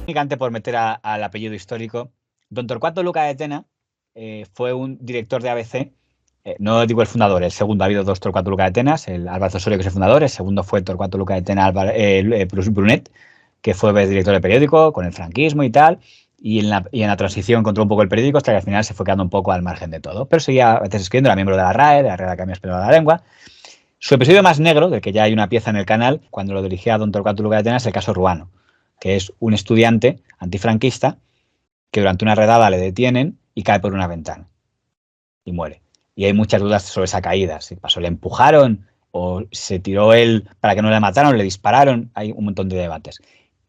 Únicamente por meter al apellido histórico, don Torcuato Luca de Tena fue un director de ABC, no digo el fundador, el segundo, ha habido dos Torcuato Luca de Tenas, el Álvaro Osorio, que es el fundador, el segundo fue Torcuato Luca de Tena Brunet, que fue director de periódico con el franquismo y tal, y en la transición encontró un poco el periódico hasta que al final se fue quedando un poco al margen de todo, pero seguía a veces escribiendo, era miembro de la RAE, de la Real Academia Española de la Lengua. Su episodio más negro, del que ya hay una pieza en el canal, cuando lo dirigía a don Torcuato Luca de Tena, es el caso Ruano, que es un estudiante antifranquista que durante una redada le detienen y cae por una ventana y muere. Y hay muchas dudas sobre esa caída. Si pasó, le empujaron o se tiró él para que no le mataron, le dispararon. Hay un montón de debates.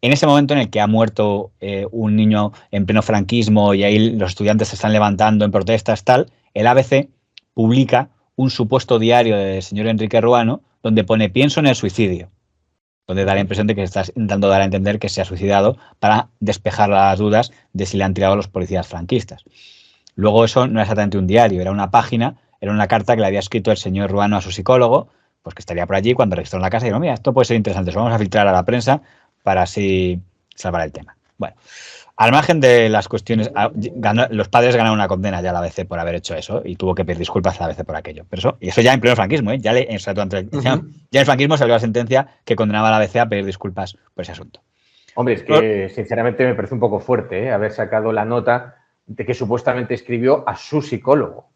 En ese momento en el que ha muerto un niño en pleno franquismo y ahí los estudiantes se están levantando en protestas, tal, el ABC publica un supuesto diario del señor Enrique Ruano donde pone "pienso en el suicidio", donde da la impresión de que está intentando dar a entender que se ha suicidado para despejar las dudas de si le han tirado a los policías franquistas. Luego eso no era exactamente un diario, era una página, era una carta que le había escrito el señor Ruano a su psicólogo, pues que estaría por allí cuando registró en la casa y dijo, mira, esto puede ser interesante, eso vamos a filtrar a la prensa para así salvar el tema. Bueno, al margen de las cuestiones, los padres ganaron una condena ya a la ABC por haber hecho eso y tuvo que pedir disculpas a la ABC por aquello. Pero eso ya en pleno franquismo, ¿eh? Ya en el franquismo salió la sentencia que condenaba a la ABC a pedir disculpas por ese asunto. Hombre, es que sinceramente me parece un poco fuerte haber sacado la nota de que supuestamente escribió a su psicólogo.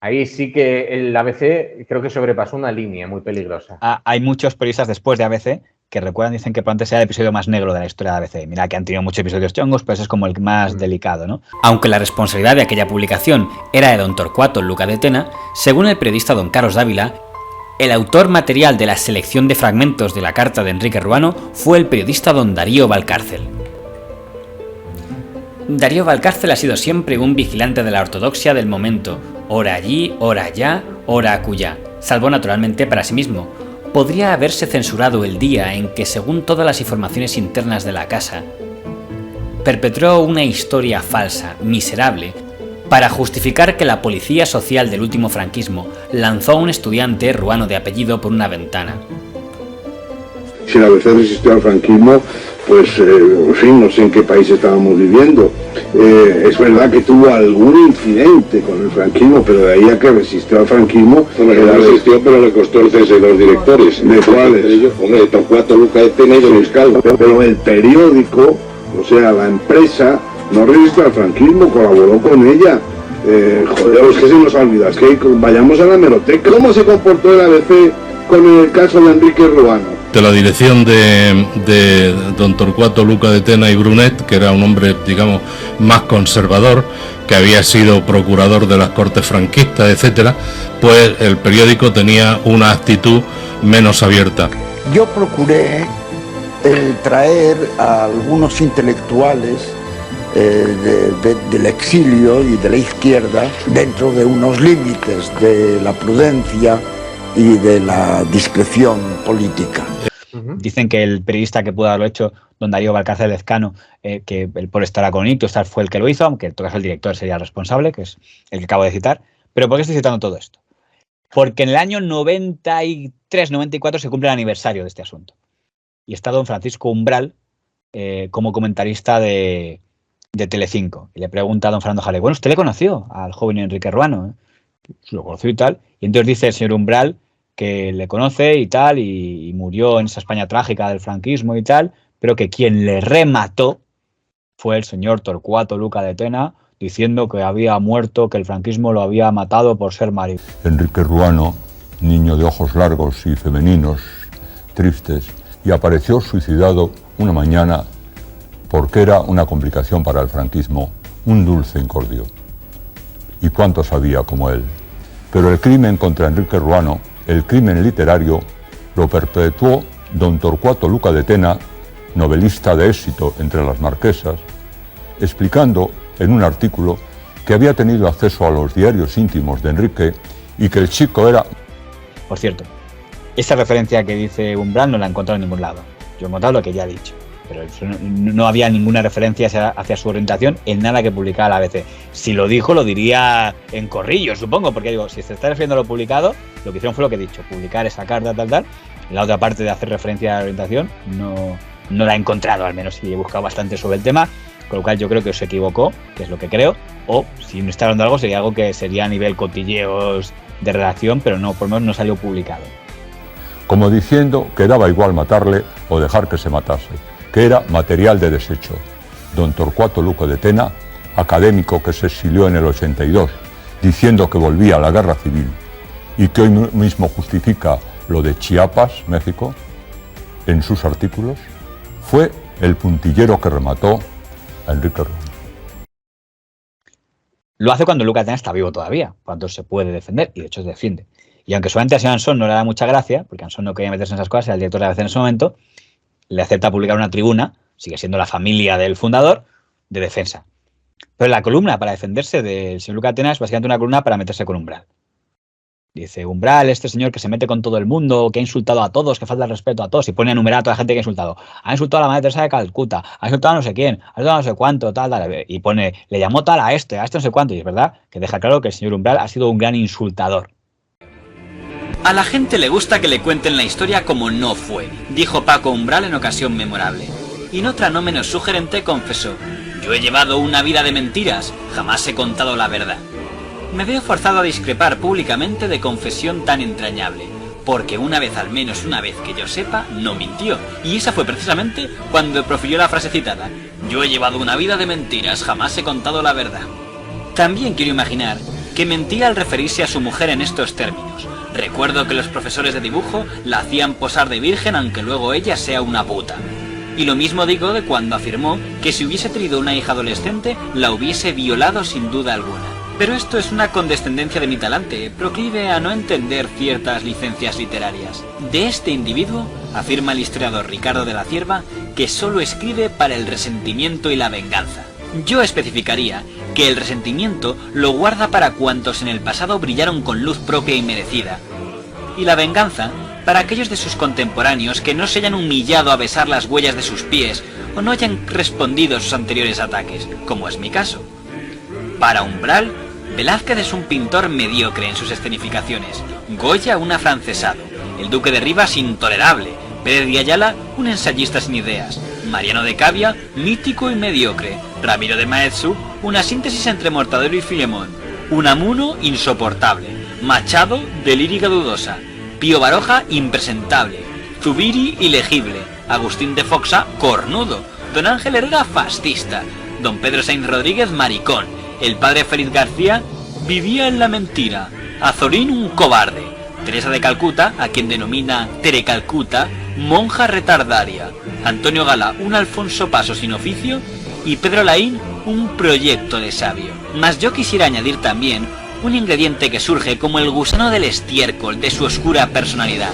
Ahí sí que el ABC creo que sobrepasó una línea muy peligrosa. Hay muchos periodistas después de ABC que recuerdan, dicen que probablemente sea el episodio más negro de la historia de ABC. Mira que han tenido muchos episodios chongos, pero ese es como el más delicado, ¿no? Aunque la responsabilidad de aquella publicación era de don Torcuato Luca de Tena, según el periodista don Carlos Dávila, el autor material de la selección de fragmentos de la carta de Enrique Ruano fue el periodista don Darío Valcárcel. Darío Valcárcel ha sido siempre un vigilante de la ortodoxia del momento, ora allí, ora allá, ora acullá, salvo naturalmente para sí mismo. Podría haberse censurado el día en que, según todas las informaciones internas de la casa, perpetró una historia falsa, miserable, para justificar que la policía social del último franquismo lanzó a un estudiante ruano de apellido por una ventana. Si la ABC resistió al franquismo, pues, en fin, no sé en qué país estábamos viviendo. Es verdad que tuvo algún incidente con el franquismo, pero de ahí a que resistió al franquismo... Hombre, no resistió, pero le costó el cese de los directores. ¿De cuáles? Hombre, Torcuato Luca de Tena y de Luis Calvo. Pero el periódico, o sea, la empresa, no resistió al franquismo, colaboró con ella. Joder, es que se nos olvida, es que vayamos a la hemeroteca. ¿Cómo se comportó el ABC con el caso de Enrique Ruano? De la dirección de don Torcuato Luca de Tena y Brunet, que era un hombre, digamos, más conservador, que había sido procurador de las Cortes franquistas, etcétera, pues el periódico tenía una actitud menos abierta. Yo procuré traer a algunos intelectuales del exilio y de la izquierda dentro de unos límites de la prudencia y de la discreción política. Dicen que el periodista que pudo haberlo hecho, don Darío Valcárcel Lezcano, que él por estar con Ictus fue el que lo hizo, aunque en todo caso el director sería el responsable, que es el que acabo de citar. ¿Pero por qué estoy citando todo esto? Porque en el año 93-94 se cumple el aniversario de este asunto. Y está don Francisco Umbral como comentarista de Telecinco. Y le pregunta a don Fernando Jale, bueno, ¿usted le conoció al joven Enrique Ruano? Lo conoció y tal. Y entonces dice el señor Umbral que le conoce y tal, y murió en esa España trágica del franquismo y tal, pero que quien le remató fue el señor Torcuato Luca de Tena, diciendo que había muerto, que el franquismo lo había matado por ser marido. Enrique Ruano, niño de ojos largos y femeninos, tristes, y apareció suicidado una mañana porque era una complicación para el franquismo, un dulce incordio. ¿Y cuántos había como él? Pero el crimen contra Enrique Ruano, el crimen literario, lo perpetuó don Torcuato Luca de Tena, novelista de éxito entre las marquesas, explicando en un artículo que había tenido acceso a los diarios íntimos de Enrique y que el chico era... Por cierto, esa referencia que dice Umbral no la he encontrado en ningún lado. Yo he encontrado lo que ya he dicho, pero no había ninguna referencia hacia su orientación en nada que publicara la ABC. Si lo dijo, lo diría en corrillo, supongo, porque digo, si se está refiriendo a lo publicado, lo que hicieron fue lo que he dicho, publicar esa carta, tal. La otra parte de hacer referencia a la orientación no la he encontrado, al menos, y he buscado bastante sobre el tema, con lo cual yo creo que se equivocó, que es lo que creo, o si me está hablando algo sería algo que sería a nivel cotilleos de redacción, pero no, por lo menos no salió publicado. Como diciendo que daba igual matarle o dejar que se matase, que era material de desecho. Don Torcuato Luco de Tena, académico que se exilió en el 82, diciendo que volvía a la guerra civil y que hoy mismo justifica lo de Chiapas, México, en sus artículos, fue el puntillero que remató a Enrique Romo. Lo hace cuando Luca de Tena está vivo todavía, cuando se puede defender, y de hecho se defiende. Y aunque solamente a señor Ansón no le da mucha gracia, porque Ansón no quería meterse en esas cosas, era el director de ABC en ese momento, le acepta publicar una tribuna, sigue siendo la familia del fundador, de defensa. Pero la columna para defenderse del señor Luca de Tena es básicamente una columna para meterse con Umbral. Dice, Umbral, este señor que se mete con todo el mundo, que ha insultado a todos, que falta el respeto a todos, y pone a enumerar a toda la gente que ha insultado. Ha insultado a la Madre Teresa de Calcuta, ha insultado a no sé quién, ha insultado a no sé cuánto, tal, y pone, le llamó tal a este no sé cuánto, y es verdad que deja claro que el señor Umbral ha sido un gran insultador. A la gente le gusta que le cuenten la historia como no fue, dijo Paco Umbral en ocasión memorable. Y en otra no menos sugerente confesó, yo he llevado una vida de mentiras, jamás he contado la verdad. Me veo forzado a discrepar públicamente de confesión tan entrañable, porque una vez, al menos una vez que yo sepa, no mintió, y esa fue precisamente cuando profirió la frase citada, yo he llevado una vida de mentiras, jamás he contado la verdad. También quiero imaginar que mentía al referirse a su mujer en estos términos. Recuerdo que los profesores de dibujo la hacían posar de virgen aunque luego ella sea una puta. Y lo mismo digo de cuando afirmó que si hubiese tenido una hija adolescente, la hubiese violado sin duda alguna. Pero esto es una condescendencia de mi talante, proclive a no entender ciertas licencias literarias. De este individuo, afirma el historiador Ricardo de la Cierva, que solo escribe para el resentimiento y la venganza. Yo especificaría que el resentimiento lo guarda para cuantos en el pasado brillaron con luz propia y merecida, y la venganza para aquellos de sus contemporáneos que no se hayan humillado a besar las huellas de sus pies o no hayan respondido a sus anteriores ataques, como es mi caso. Para Umbral, Velázquez es un pintor mediocre en sus escenificaciones, Goya un afrancesado, el Duque de Rivas intolerable, Pérez de Ayala un ensayista sin ideas, Mariano de Cavia mítico y mediocre, Ramiro de Maeztu una síntesis entre Mortadelo y Filemón, Unamuno insoportable, Machado de lírica dudosa, Pío Baroja impresentable, Zubiri ilegible, Agustín de Foxa cornudo, Don Ángel Herrera fascista, Don Pedro Sainz Rodríguez maricón, el padre Félix García vivía en la mentira, Azorín un cobarde, Teresa de Calcuta, a quien denomina Tere Calcuta, monja retardaria, Antonio Gala un Alfonso Paso sin oficio y Pedro Laín un proyecto de sabio. Mas yo quisiera añadir también un ingrediente que surge como el gusano del estiércol de su oscura personalidad.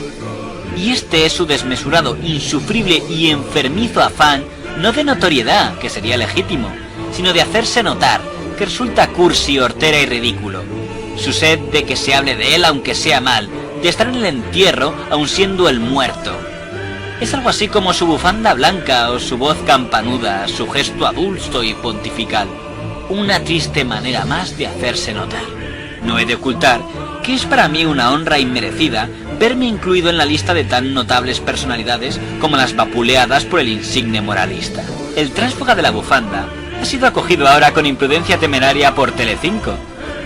Y este es su desmesurado, insufrible y enfermizo afán, no de notoriedad, que sería legítimo, sino de hacerse notar, que resulta cursi, hortera y ridículo. Su sed de que se hable de él aunque sea mal, de estar en el entierro aun siendo el muerto. Es algo así como su bufanda blanca o su voz campanuda, su gesto adulto y pontifical. Una triste manera más de hacerse notar. No he de ocultar que es para mí una honra inmerecida verme incluido en la lista de tan notables personalidades como las vapuleadas por el insigne moralista. El tránsfuga de la bufanda ha sido acogido ahora con imprudencia temeraria por Telecinco,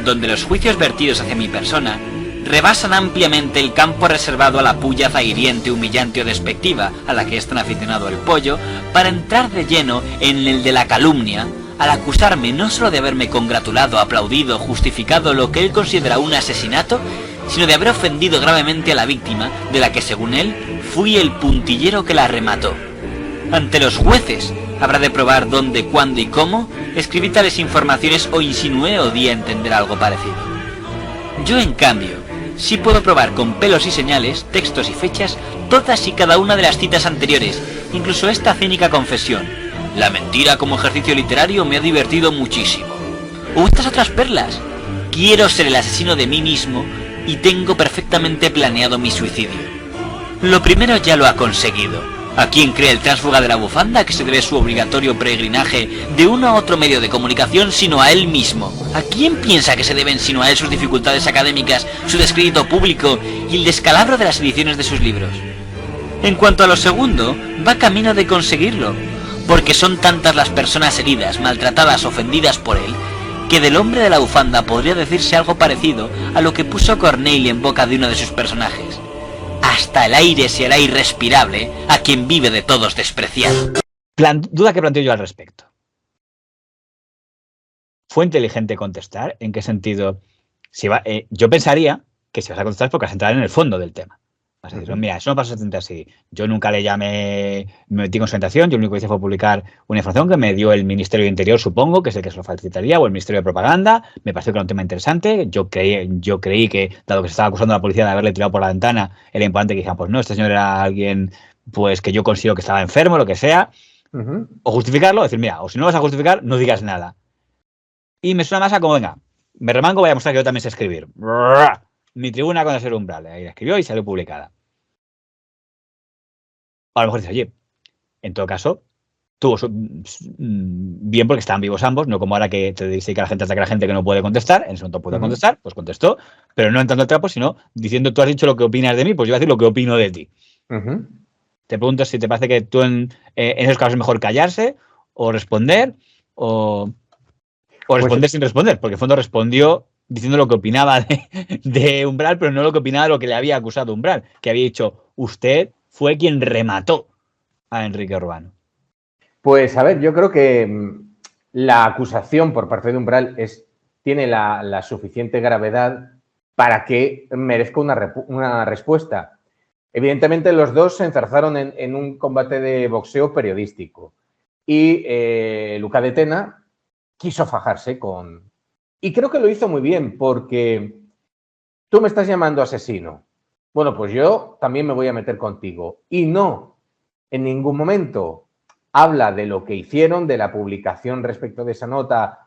donde los juicios vertidos hacia mi persona rebasan ampliamente el campo reservado a la puya zahiriente, humillante o despectiva, a la que es tan aficionado el pollo, para entrar de lleno en el de la calumnia, al acusarme no solo de haberme congratulado, aplaudido, justificado lo que él considera un asesinato, sino de haber ofendido gravemente a la víctima, de la que según él, fui el puntillero que la remató. Ante los jueces habrá de probar dónde, cuándo y cómo escribí tales informaciones o insinué o di a entender algo parecido. Yo, en cambio, sí puedo probar con pelos y señales, textos y fechas, todas y cada una de las citas anteriores, incluso esta cínica confesión. La mentira como ejercicio literario me ha divertido muchísimo. O estas otras perlas. Quiero ser el asesino de mí mismo y tengo perfectamente planeado mi suicidio. Lo primero ya lo ha conseguido. ¿A quién cree el tránsfuga de la bufanda que se debe su obligatorio peregrinaje de uno a otro medio de comunicación sino a él mismo? ¿A quién piensa que se deben sino a él sus dificultades académicas, su descrédito público y el descalabro de las ediciones de sus libros? En cuanto a lo segundo, va camino de conseguirlo, porque son tantas las personas heridas, maltratadas, ofendidas por él, que del hombre de la bufanda podría decirse algo parecido a lo que puso Corneille en boca de uno de sus personajes. Hasta el aire será irrespirable a quien vive de todos despreciado. Duda que planteo yo al respecto. ¿Fue inteligente contestar? ¿En qué sentido? Yo pensaría que si vas a contestar es porque vas a entrar en el fondo del tema. Vas a decir, mira, eso no pasa exactamente así. Yo nunca me metí con su orientación, yo lo único que hice fue publicar una información que me dio el Ministerio de Interior, supongo, que es el que se lo facilitaría, o el Ministerio de Propaganda. Me pareció que era un tema interesante. Yo creí que, dado que se estaba acusando a la policía de haberle tirado por la ventana, era importante que dijeran, pues no, este señor era alguien pues que yo considero que estaba enfermo, lo que sea. O justificarlo, decir, mira, o si no vas a justificar, no digas nada. Y me suena más a como, venga, me remango, voy a mostrar que yo también sé escribir. Mi tribuna con el umbral. Ahí la escribió y salió publicada. A lo mejor dice, oye, en todo caso, tuvo bien porque estaban vivos ambos, no como ahora que te dice que la gente ataca a la gente que no puede contestar, en ese momento puede contestar, pues contestó, pero no entrando al trapo, sino diciendo, tú has dicho lo que opinas de mí, pues yo voy a decir lo que opino de ti. Te pregunto si te parece que tú en esos casos es mejor callarse o responder o responder sin responder, porque en el fondo respondió diciendo lo que opinaba de Umbral, pero no lo que opinaba de lo que le había acusado Umbral, que había dicho, usted fue quien remató a Enrique Urbano. Pues a ver, yo creo que la acusación por parte de Umbral tiene la suficiente gravedad para que merezca una respuesta. Evidentemente los dos se enzarzaron en un combate de boxeo periodístico y Luca de Tena quiso fajarse con... Y creo que lo hizo muy bien porque tú me estás llamando asesino. Bueno, pues yo también me voy a meter contigo. Y no, en ningún momento habla de lo que hicieron, de la publicación respecto de esa nota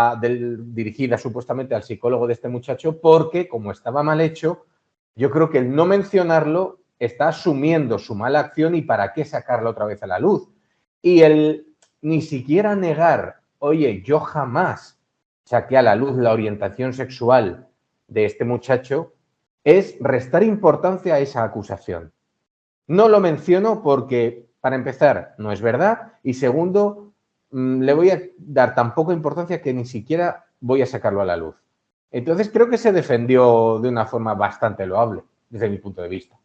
dirigida supuestamente al psicólogo de este muchacho, porque como estaba mal hecho, yo creo que el no mencionarlo está asumiendo su mala acción y para qué sacarlo otra vez a la luz. Y el ni siquiera negar, oye, yo jamás saqué a la luz la orientación sexual de este muchacho, es restar importancia a esa acusación. No lo menciono porque, para empezar, no es verdad y segundo, le voy a dar tan poca importancia que ni siquiera voy a sacarlo a la luz. Entonces creo que se defendió de una forma bastante loable, desde mi punto de vista.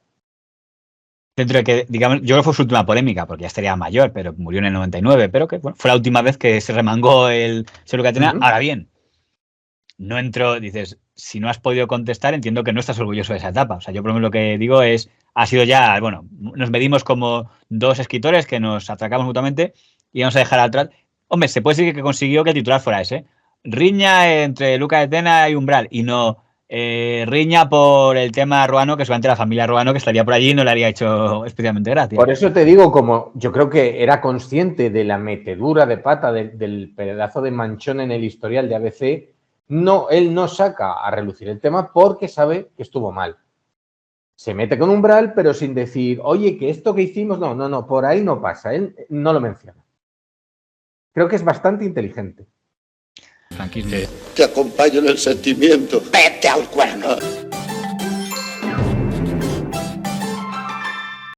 Dentro de que, digamos, yo creo que fue su última polémica, porque ya estaría mayor, pero murió en el 99, pero que bueno, fue la última vez que se remangó el señor Luca de Tena. Ahora bien, no entro, dices, si no has podido contestar, entiendo que no estás orgulloso de esa etapa. O sea, yo por lo menos lo que digo es, ha sido ya, bueno, nos medimos como dos escritores que nos atracamos mutuamente y vamos a dejar atrás. Hombre, se puede decir que consiguió que el titular fuera ese. Riña entre Luca de Tena y Umbral, y no riña por el tema Ruano, que seguramente la familia Ruano que estaría por allí no le haría hecho especialmente gracia. Por eso te digo, como yo creo que era consciente de la metedura de pata del pedazo de manchón en el historial de ABC, no, él no saca a relucir el tema porque sabe que estuvo mal. Se mete con Umbral, pero sin decir, oye, que esto que hicimos, no, por ahí no pasa. Él no lo menciona. Creo que es bastante inteligente. Franquismo. Te acompaño en el sentimiento. ¡Vete al cuerno!